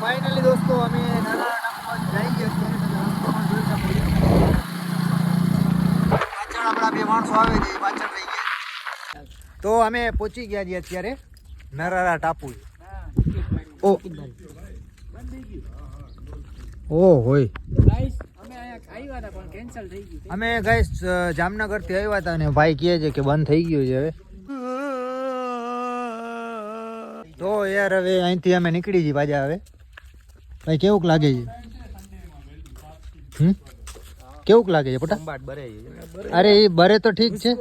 Finally દોસ્તો અમે નાના જઈ ગયા પાછળ આપણા બે માણસો આવે છે પાછળ રહી ગયા તો અમે પહોંચી ગયા છીએ અત્યારે નરારા ટાપુ. અમે ગાઈસ જામનગર થી આવ્યા હતા અને ભાઈ કહે છે કે બંધ થઈ ગયું છે હવે. તો યાર હવે અહીંથી અમે નીકળી જઈએ પાછા. હવે ભાઈ કેવુંક લાગે છે? કેવુંક લાગે છે પોટા? અરે એ બરે તો ઠીક છે,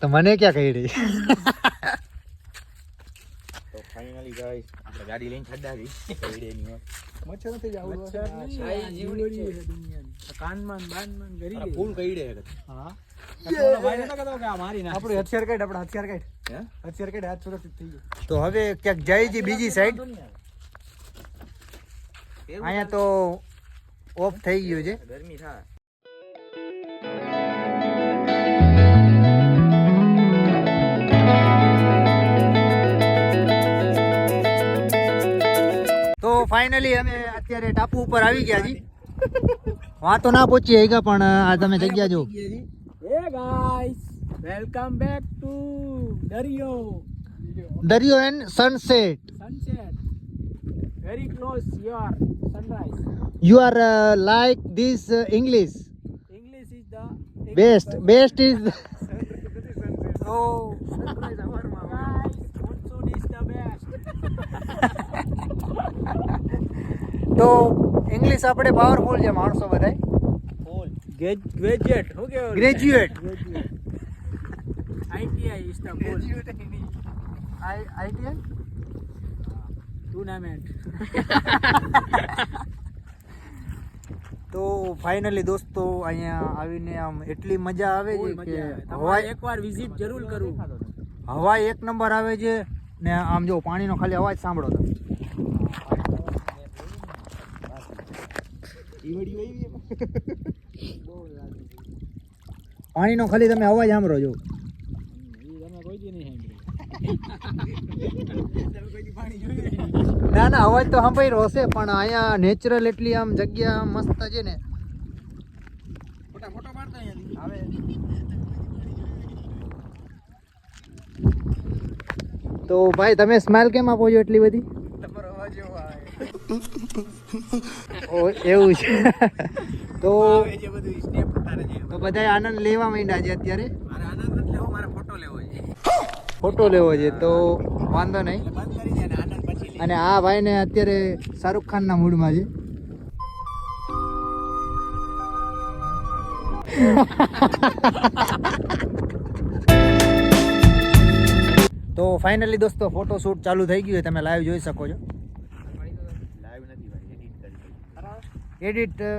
તો મને ક્યાં કહી રહી? ફાઇનલી ગાઈસ આપણે ગાડી લઈને છડાવી કઈડે ની મચ્છર નથી જાવું કાનમાં બાનમાં ગરી ગઈ ફૂલ કઈડે. હા ભાઈ નતો કહેતો કે આ મારી ના આપણે હથિયાર કાઢ, આપણે હથિયાર કાઢ, હે હથિયાર કાઢ, હાથ સુરક્ષિત થઈ ગયો. તો હવે ક્યાંક જાય છે બીજી સાઈડ. અહીંયા તો ઓફ થઈ ગયું છે. ગરમી થાય. તો ફાઇનલી અમે અત્યારે ટાપુ ઉપર આવી ગયા છીએ. વાં તો ના પહોંચી ગયા પણ આ તમે જગ્યા જો. હે ગાઈસ, વેલકમ બેક ટુ દરિયો. દરિયો and sunset. Sunset very close your sunrise. You are like this English. English is the Best is so sunrise અમારમાં guys, monsoon is the best. તો ઇંગ્લિશ આપણે પાવરફુલ છે માણસો બધાય. All graduate હું કે graduate. ITI is the goal. ITI tournament. તો finally દોસ્તો અહીંયા આવીને આમ એટલી મજા આવે છે કે હવા એકવાર વિઝિટ જરૂર કરું. હવા એક નંબર આવે છે ને આમ જો પાણીનો ખાલી અવાજ સાંભળો તમે. પાણીનો ખાલી તમે અવાજ સાંભળો છો. ના ના અવાજ તો સાંભળી હશે પણ અહીંયા નેચરલ એટલી આમ જગ્યા મસ્ત છે ને. ફોટો પાડતો અહીંયાથી આવે. તો ભાઈ તમે સ્માઈલ કેમ આપો છો એટલી બધી? તમારો અવાજ એવો આવે. ઓ એવું છે. તો આવે છે બધું સ્ટેપ ઉતારે છે. તો બધા આનંદ લેવા માંડ્યા છે અત્યારે. મારે આનંદ નથી લેવો, મારે ફોટો લેવો છે. ફોટો લેવો છે તો વાંધો નહીં. બંધ કરી દે અને આનંદ પછી લે. અને આ ભાઈને અત્યારે શાહરુખ ખાનના મૂડમાં છે. તો ફાઇનલી દોસ્તો ફોટો શૂટ ચાલુ થઈ ગયું છે, તમે લાઈવ જોઈ શકો છો. લાઈવ નથી ભાઈ, એડિટ કરી.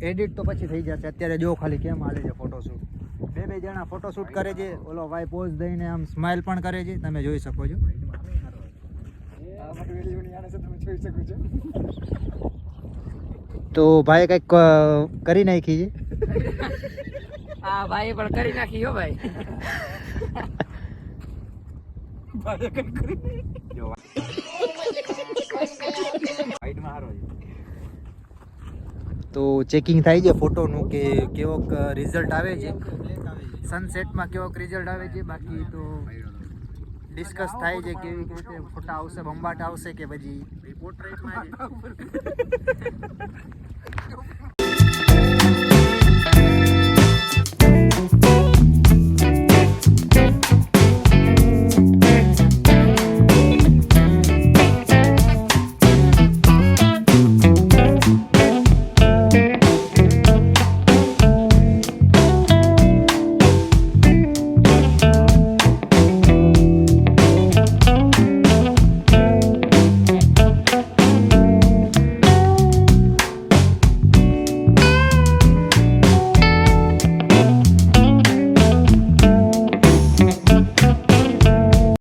એડિટ તો પછી થઈ જશે. અત્યારે જો ખાલી કેમ હાલે છે ફોટો શૂટ. બે જણા ફોટો શૂટ કરે છે. ઓલો ભાઈ પોઝ દઈને આમ સ્માઈલ પણ કરે છે, તમે જોઈ શકો છો. તો ભાઈ કંઈક કરી નાખી છે. હા ભાઈ પણ કરી નાખી હો ભાઈ. વાઈડમાં હારો છે. તો ચેકિંગ થાય છે ફોટોનું કે કેવોક રિઝલ્ટ આવે છે, સનસેટમાં કેવોક રિઝલ્ટ આવે છે. બાકી તો ડિસ્કસ થાય છે કેવી રીતે ફોટા આવશે, બંબાટ આવશે કે પછી પોર્ટ્રેટમાં છે.